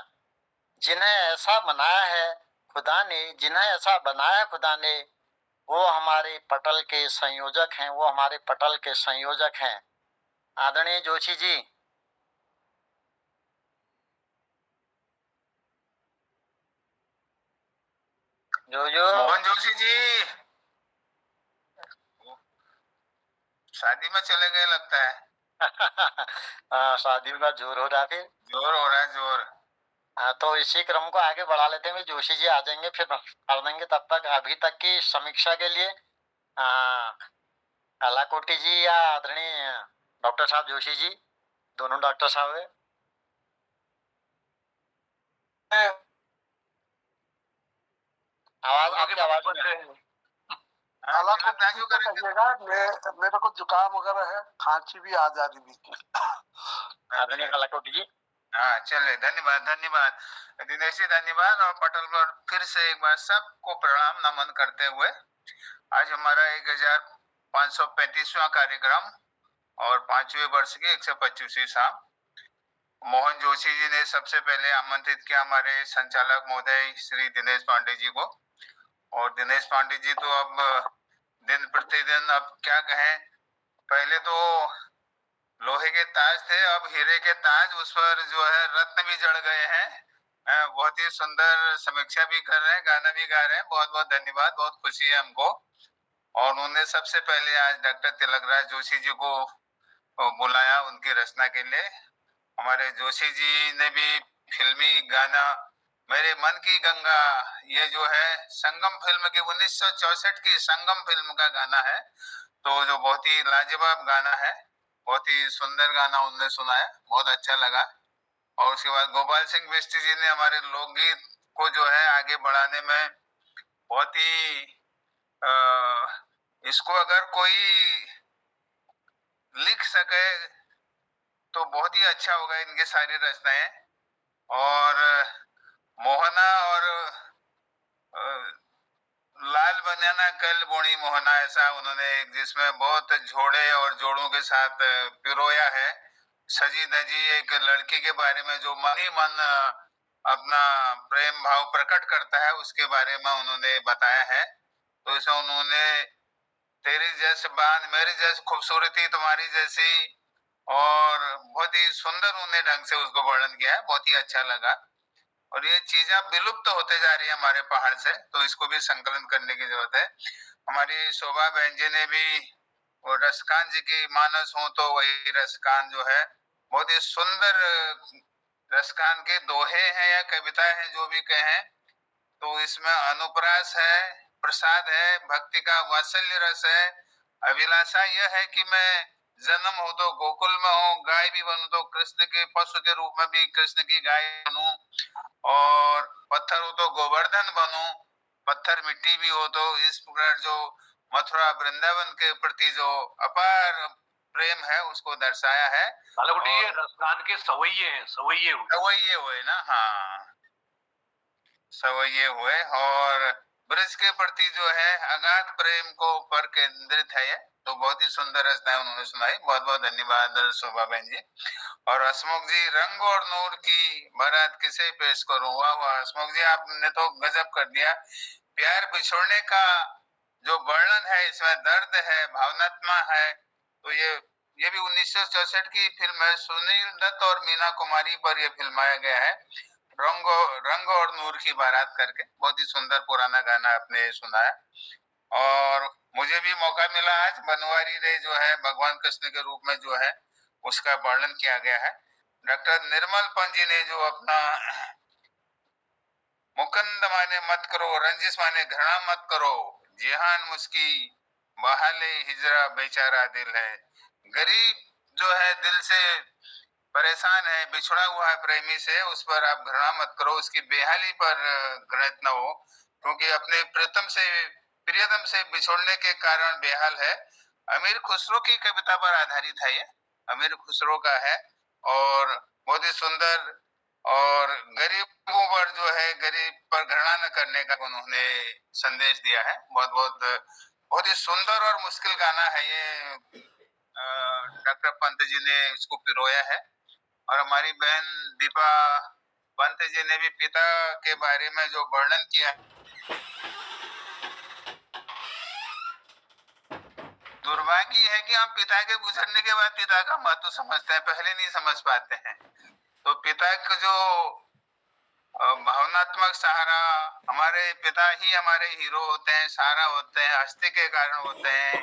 जिन्हें ऐसा बनाया है खुदा ने, जिन्हें ऐसा बनाया खुदा ने, वो हमारे पटल के संयोजक हैं, वो हमारे पटल के संयोजक हैं। आदरणीय जोशी जी, मोहन जोशी जी शादी में चले गए लगता है। शादी का जोर हो रहा है, फिर जोर हो रहा है, जोर। तो इसी क्रम को आगे बढ़ा लेते हैं। जोशी जी आ जाएंगे, फिर कर देंगे। तब तक अभी तक की समीक्षा के लिए कलाकोटी जी या आदरणीय डॉक्टर साहब जोशी जी, दोनों डॉक्टर साहब है, आवाज आपकी आवाज में कहिएगा, मेरे को जुकाम वगैरह है, खांसी भी आ जा रही बीच में। आदरणीय कलाकोटी जी। हाँ चले, धन्यवाद धन्यवाद दिनेश जी, धन्यवाद। और पटल पर फिर से एक बार सबको प्रणाम नमन करते हुए आज हमारा 1535वां कार्यक्रम और 5वें वर्ष की 125वीं शाम। मोहन जोशी जी ने सबसे पहले आमंत्रित किया हमारे संचालक महोदय श्री दिनेश पांडे जी को, और दिनेश पांडे जी तो अब दिन प्रतिदिन अब क्या कहें, पहले तो लोहे के ताज थे, अब हीरे के ताज, उस पर जो है रत्न भी जड़ गए हैं। बहुत ही सुंदर समीक्षा भी कर रहे हैं, गाना भी गा रहे हैं। बहुत बहुत धन्यवाद, बहुत खुशी है हमको। और उन्होंने सबसे पहले आज डॉक्टर तिलकराज जोशी जी को बुलाया उनकी रचना के लिए। हमारे जोशी जी ने भी फिल्मी गाना मेरे मन की गंगा, ये जो है संगम फिल्म की 1964 की संगम फिल्म का गाना है, तो जो बहुत ही लाजवाब गाना है, बहुत ही सुंदर गाना उन्होंने सुनाया, बहुत अच्छा लगा। और उसके बाद गोपाल सिंह बिष्ट जी ने हमारे लोकगीत को जो है आगे बढ़ाने में बहुत ही इसको अगर कोई लिख सके तो बहुत ही अच्छा होगा, इनकी सारी रचनाएं। और मोहना और लाल बनाना कल बोनी मोहना, ऐसा उन्होंने जिसमें बहुत झोड़े और जोड़ों के साथ पिरोया है, सजी धजी एक लड़की के बारे में जो मन ही मन अपना प्रेम भाव प्रकट करता है, उसके बारे में उन्होंने बताया है। तो इसमें उन्होंने तेरी जैसे बान, मेरी जैसी खूबसूरती, तुम्हारी जैसी, और बहुत ही सुंदर उन्होंने ढंग से उसको वर्णन किया है, बहुत ही अच्छा लगा। और ये चीजें विलुप्त होते जा रही है हमारे पहाड़ से, तो इसको भी संकलन करने की जरूरत है। हमारी शोभा बहन जी ने भी वो रसकान जी की मानस हो तो वही रसकान जो है, बहुत ही सुंदर रसकान के दोहे हैं या कविता है जो भी कहें, तो इसमें अनुप्रास है, प्रसाद है, भक्ति का वात्सल्य रस है। अभिलाषा यह है कि मैं जन्म हो तो गोकुल में हो, गाय भी बनूं तो कृष्ण के पशु के रूप में भी कृष्ण की गाय बनूं, और पत्थर हो तो गोवर्धन बनूं, पत्थर मिट्टी भी हो तो, इस प्रकार जो मथुरा वृंदावन के प्रति जो अपार प्रेम है उसको दर्शाया है। ये रसदान के सवैये हैं, सवैये हुए ना, हाँ सवैये हुए। और ब्रज के प्रति जो है अगाध प्रेम को पर केंद्रित है ये, तो बहुत ही सुंदर रचना उन्होंने सुनाई। बहुत बहुत धन्यवाद शोभा बहन जी। और हसमुख जी, रंग और नूर की बारात किसे पेश करूं, वाह वाह हसमुख जी, आपने तो गजब कर दिया। प्यार बिछोड़ने का जो वर्णन है इसमें दर्द है, भावनात्मक है, तो ये भी 1964 की फिल्म है, सुनील दत्त और मीना कुमारी पर यह फिल्माया गया है, रंग और नूर की बारात करके। बहुत ही सुंदर पुराना गाना आपने सुनाया। और मुझे भी मौका मिला आज, बनवारी रे जो है भगवान कृष्ण के रूप में जो है उसका वर्णन किया गया है। डॉक्टर निर्मल पंत जी ने जो अपना मुकंद माने मत करो, रंजिश माने घृणा मत करो, जिहान मुस्की बहाले हिजरा बेचारा दिल है, गरीब जो है दिल से परेशान है, बिछड़ा हुआ है प्रेमी से, उस पर आप घृणा मत करो, उसकी बेहाली पर घृणित न हो, क्योंकि अपने प्रीतम से प्रियतम से बिछोड़ने के कारण बेहाल है। अमीर खुसरो की कविता पर आधारित है ये, अमीर खुसरो का है और बहुत ही सुंदर। और गरीबों पर जो है, गरीब पर घृणा न करने का उन्होंने संदेश दिया है। बहुत ही सुंदर और मुश्किल गाना है ये। डॉक्टर पंत जी ने इसको पिरोया है और हमारी बहन दीपा पंत जी ने भी पिता के बारे में जो वर्णन किया है। दुर्भाग्य है कि हम पिता के गुजरने के बाद पिता का महत्व समझते हैं, पहले नहीं समझ पाते हैं। तो पिता का जो भावनात्मक सहारा, हमारे पिता ही हमारे हीरो होते हैं, सहारा होते हैं, हस्ती के कारण होते हैं,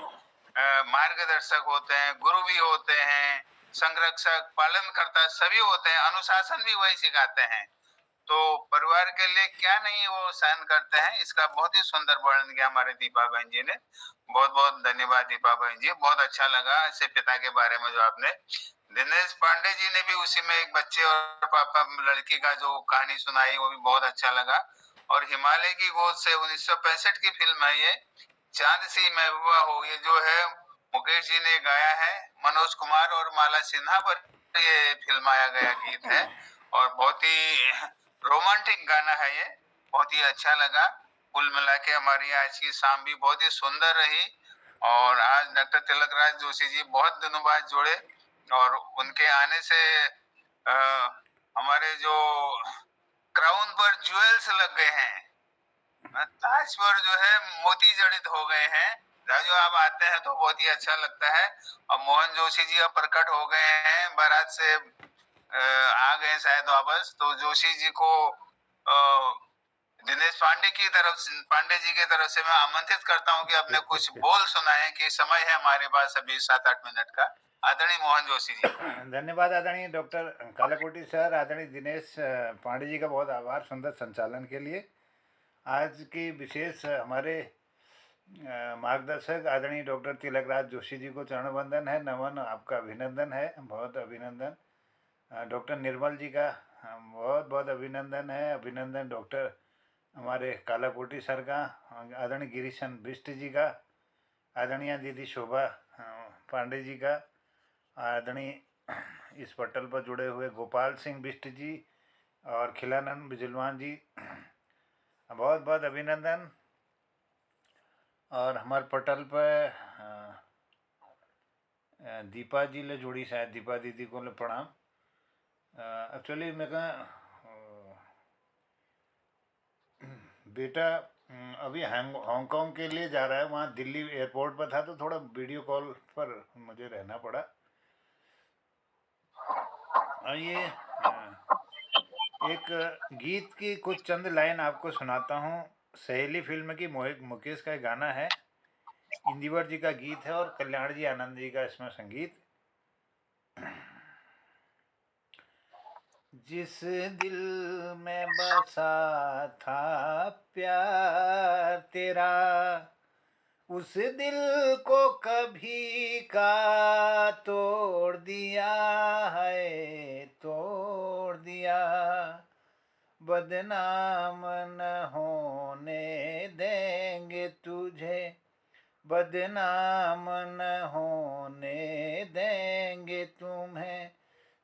मार्गदर्शक होते हैं, गुरु भी होते हैं, संरक्षक, पालनकर्ता सभी होते हैं, अनुशासन भी वही सिखाते हैं। तो परिवार के लिए क्या नहीं वो सहन करते हैं, इसका बहुत ही सुंदर वर्णन किया हमारे दीपा बहन जी ने। बहुत बहुत धन्यवाद दीपा बहन जी, बहुत अच्छा लगा ऐसे पिता के बारे में जो आपने। दिनेश पांडे जी ने भी उसी में एक बच्चे और पापा लड़की का जो कहानी सुनाई, वो भी बहुत अच्छा लगा। और हिमालय की गोद से 1965 की फिल्म है ये, चांद सी महबूबा हो, ये जो है मुकेश जी ने गाया है, मनोज कुमार और माला सिन्हा पर ये फिल्माया गया गीत है और बहुत ही रोमांटिक गाना है ये, बहुत ही अच्छा लगा। कुल मिला के हमारी आज की शाम भी बहुत ही सुंदर रही। और आज डॉक्टर तिलकराज जोशी जी बहुत दिनों बाद जुड़े और उनके आने से हमारे जो क्राउन पर ज्वेल्स लग गए हैं, ताज पर जो है मोती जड़ित हो गए हैं। राजू आप आते हैं तो बहुत ही अच्छा लगता है। और मोहन जोशी जी अब प्रकट हो गए हैं, बारात से आ गए शायद वापस। तो जोशी जी को दिनेश पांडे जी की तरफ से मैं आमंत्रित करता हूं कि अपने कुछ बोल सुनाएं, कि समय है हमारे पास अभी 7-8 मिनट का। आदरणीय मोहन जोशी जी। धन्यवाद आदरणीय डॉक्टर कालाकोटी सर, आदरणीय दिनेश पांडे जी का बहुत आभार सुंदर संचालन के लिए। आज की विशेष हमारे मार्गदर्शक आदरणीय डॉक्टर तिलकराज जोशी जी को चरण वंदन है, नमन, आपका अभिनंदन है, बहुत अभिनंदन। डॉक्टर निर्मल जी का बहुत बहुत अभिनंदन है, अभिनंदन डॉक्टर हमारे कालाकोटी सर का, आदरणीय गिरीशन बिष्ट जी का, आदरणीय दीदी शोभा पांडे जी का, आदरणीय इस पटल पर जुड़े हुए गोपाल सिंह बिष्ट जी और खिलानंद बिजलवान जी, बहुत बहुत अभिनंदन। और हमारे पटल पर दीपा जी ले जुड़ी, शायद दीपा दीदी को ले प्रणाम। एक्चुअली मैं कहा बेटा अभी हांगकांग के लिए जा रहा है, वहाँ दिल्ली एयरपोर्ट पर था तो थोड़ा वीडियो कॉल पर मुझे रहना पड़ा। आइए एक गीत की कुछ चंद लाइन आपको सुनाता हूँ। सहेली फिल्म की मुकेश का गाना है, इंदिवर जी का गीत है और कल्याण जी आनंद जी का इसमें संगीत। जिस दिल में बसा था प्यार तेरा, उस दिल को कभी का तोड़ दिया है, तोड़ दिया। बदनाम न होने देंगे तुझे, बदनाम न होने देंगे तुम्हें,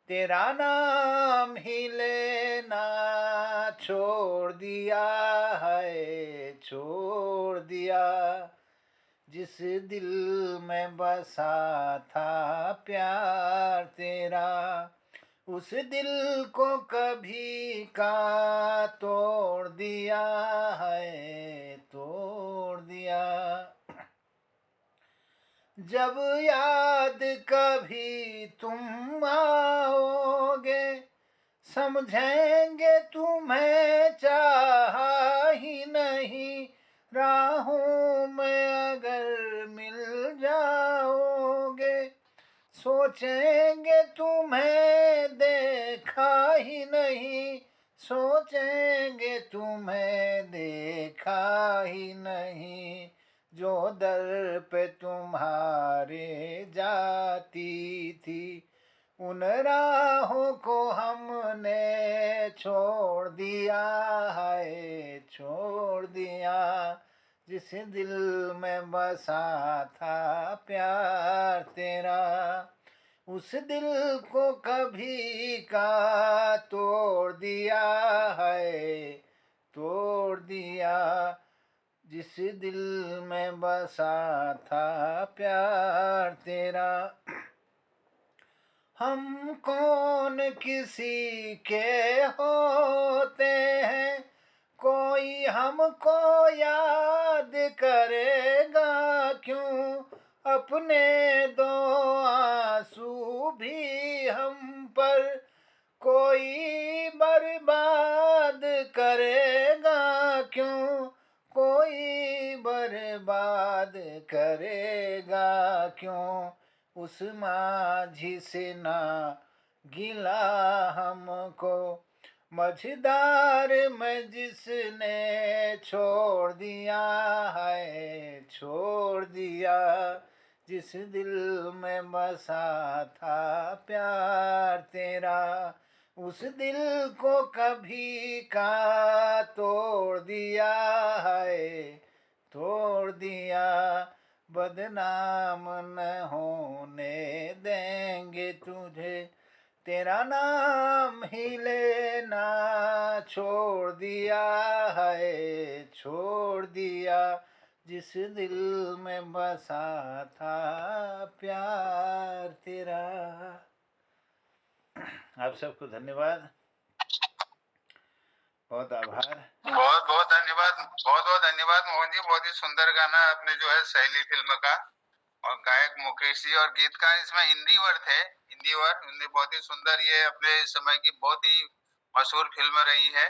तेरा नाम ही लेना छोड़ दिया है, छोड़ दिया। जिस दिल में बसा था प्यार तेरा, उस दिल को कभी का तोड़ दिया है, तोड़ दिया। जब याद कभी तुम आओगे, समझेंगे तुम्हें चाहा ही नहीं, राहों में अगर मिल जाओगे, सोचेंगे तुम्हें देखा ही नहीं, सोचेंगे तुम्हें देखा ही नहीं। जो दर पे तुम्हारे जाती थी, उन राहों को हमने छोड़ दिया है, छोड़ दिया। जिस दिल में बसा था प्यार तेरा, उस दिल को कभी का तोड़ दिया है, तोड़ दिया। जिस दिल में बसा था प्यार तेरा, हम कौन किसी के होते हैं, कोई हमको याद करेगा क्यों, अपने दो आंसू भी हम पर कोई बर्बाद करेगा क्यों, कोई बर्बाद करेगा क्यों। उस माझी से ना गिला हमको, मझधार में जिसने छोड़ दिया है, छोड़ दिया। जिस दिल में बसा था प्यार तेरा, उस दिल को कभी का तोड़ दिया है, तोड़ दिया। बदनाम न होने देंगे तुझे, तेरा नाम ही लेना छोड़ दिया है, छोड़ दिया। जिस दिल में बसा था प्यार तेरा। आप सबको धन्यवाद, बहुत आभार। बहुत बहुत धन्यवाद, बहुत बहुत धन्यवाद मोहन जी। बहुत ही सुंदर गाना आपने जो है सहेली फिल्म का, और गायक मुकेश जी, और गीतकार इसमें हिंदी वर थे, हिंदी वर बहुत ही सुंदर। ये अपने समय की बहुत ही मशहूर फिल्म रही है।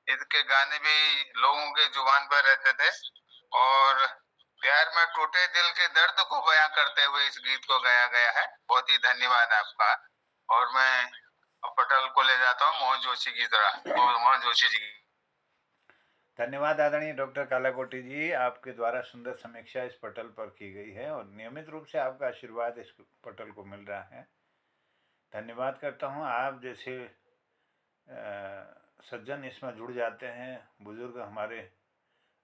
इसके गाने भी लोगों के जुबान पर रहते थे, और प्यार में टूटे दिल के दर्द को बयां करते हुए इस गीत को गाया गया है। बहुत ही धन्यवाद आपका। और मैं पटल को ले जाता हूँ मोहन जोशी की तरह। मोहन जोशी जी, धन्यवाद आदरणीय डॉक्टर कालाकोटी जी, आपके द्वारा सुंदर समीक्षा इस पटल पर की गई है और नियमित रूप से आपका आशीर्वाद इस पटल को मिल रहा है। धन्यवाद करता हूँ। आप जैसे सज्जन इसमें जुड़ जाते हैं, बुजुर्ग हमारे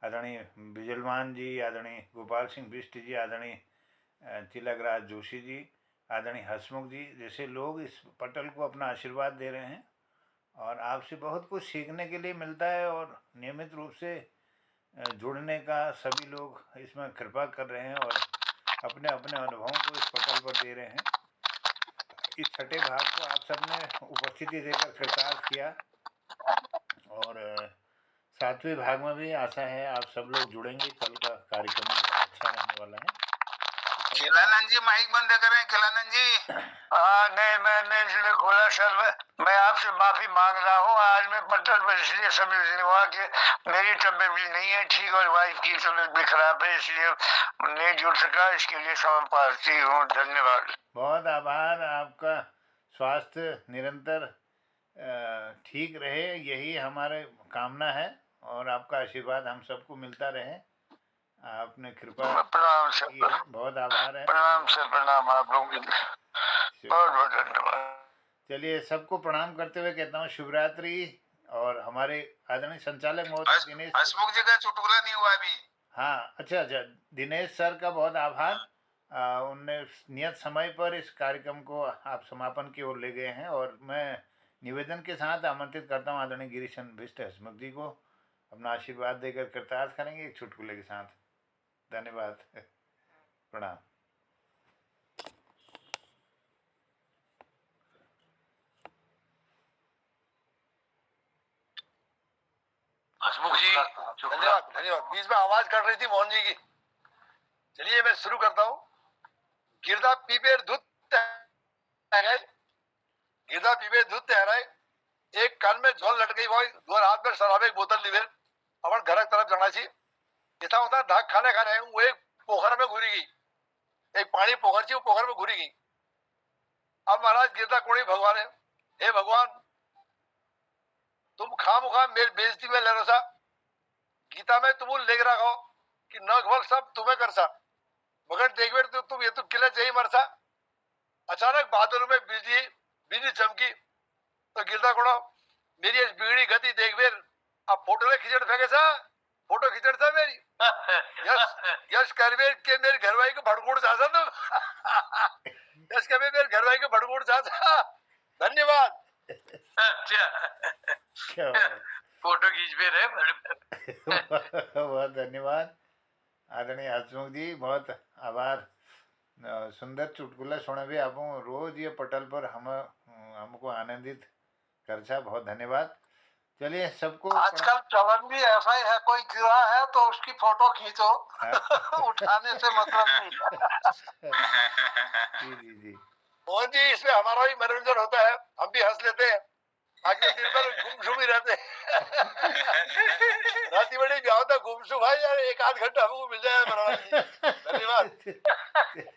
आदरणीय बिजलवान जी, आदरणीय गोपाल सिंह बिष्ट जी, आदरणीय तिलकराज जोशी जी, आदरणीय हसमुख जी जैसे लोग इस पटल को अपना आशीर्वाद दे रहे हैं, और आपसे बहुत कुछ सीखने के लिए मिलता है। और नियमित रूप से जुड़ने का सभी लोग इसमें कृपा कर रहे हैं और अपने अपने अनुभवों को इस पटल पर दे रहे हैं। इस छठे भाग को आप सबने उपस्थिति देकर कृतार्थ किया, और सातवें भाग में भी आशा है आप सब लोग जुड़ेंगे। कल का कार्यक्रम बहुत अच्छा रहने वाला है। खिलानंद जी माइक बंद करें। खिलानंद जी, नहीं, मैंने इसलिए खोला सर, मैं आपसे माफी मांग रहा हूँ। आज मैं पटल पर इसलिए समझने हुआ कि मेरी तबीयत भी नहीं है ठीक, और वाइफ की तबीयत भी खराब है, इसलिए नहीं जुड़ सका। इसके लिए क्षमा प्रार्थी हूँ। धन्यवाद। बहुत आभार। आपका स्वास्थ्य निरंतर ठीक रहे, यही हमारे कामना है, और आपका आशीर्वाद हम सबको मिलता रहे। आपने कृपा प्रणाम सर, की है, बहुत आभार है। प्रणाम सर, प्रणाम आप लोगों की, बहुत बहुत धन्यवाद। चलिए, सबको प्रणाम करते हुए कहता हूँ शुभ रात्रि। और हमारे आदरणीय संचालक महोदय दिनेश, हसमुख जी का चुटकुला नहीं हुआ अभी। हाँ, अच्छा, दिनेश सर का बहुत आभार। उनने नियत समय पर इस कार्यक्रम को आप समापन की ओर ले गए हैं, और मैं निवेदन के साथ आमंत्रित करता हूँ आदरणीय गिरीशन भिष्ट हसमुख जी को अपना आशीर्वाद देकर कृतार्थ करेंगे एक चुटकुले के साथ। धन्यवाद, प्रणाम। हसमुख जी, धन्यवाद धन्यवाद। बीच में आवाज कट रही थी मोहन जी की। चलिए मैं शुरू करता हूँ। गिरदा पीपेर दूध तहराए, गिरदा पीपेर दूध तहराए, एक कान में झोल लटकी हुई, दो हाथ में शराबे की बोतल लीधे अपन घर की तरफ जाना चाहिए। यथा होता ढाक खाने खाने वो एक पोखर में घुरी गई, एक पानी पोखर थी, वो पोखर में घुरी गई। अब महाराज गिरदा कोड़ी भगवान है, हे भगवान तुम खामुखा मेरी बेइज्जती में ले रहा सा, गीता में तुम लेख रखो कि न घोल सब तुम्हें कर सा, मगर देख बेर तो तुम ये तो किले चाहिए मरसा। अचानक बादलों में बिजली चमकी तो गिरदा कोड़ो मेरी इस बिगड़ी गति देख बेर अब फोटो ले खिचड़ फेंके सा, फोटो खिचड़ सा मेरी। यश यश करवे के मेरे घरवाई को भड़कूड़ चाहता तुम यश करवे मेरे घरवाई को भड़कूड़ चाहता। धन्यवाद। अच्छा क्या बात। फोटो खींच भी रहे बहुत धन्यवाद आदरणीय हसमुख जी, बहुत आभार। सुंदर चुटकुला सुने भी आप रोज ये पटल पर हमको आनंदित कर छा। बहुत धन्यवाद। चलिए सबको आजकल चलन भी ऐसा ही है, कोई गिरा है तो उसकी फोटो खींचो। उठाने से मतलब नहीं। जी जी जी मोहन जी, इसमें हमारा भी मनोरंजन होता है, हम भी हंस लेते हैं। आगे दिन भर गुमसुम ही रहते हैं। राती बड़ी ब्याह होता गुमसुम भाई यार, एक आध घंटा हमको मिल जाए बनाना जी। धन्यवाद।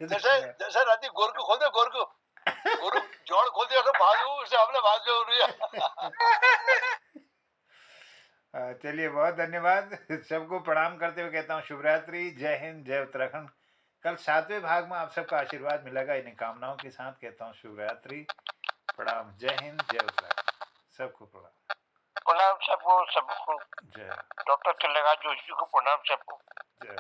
जैसे जैसे राती गोरकू खोलते गोरकू गोरु जोड़ खोलते हो तो भाजू उससे हमने भाज जो चलिए बहुत धन्यवाद। सबको प्रणाम करते हुए कहता हूँ शुभरात्रि, जय हिंद, जय उत्तराखंड। कल 7वें भाग में आप सबका आशीर्वाद मिलेगा, इन्हीं कामनाओं के साथ कहता हूँ शुभरात्रि, प्रणाम, जय हिंद, जय उत्तराखंड। सबको प्रणाम। प्रणाम सबको जय। डॉक्टर तिलकराज जोशी को प्रणाम सबको। जय।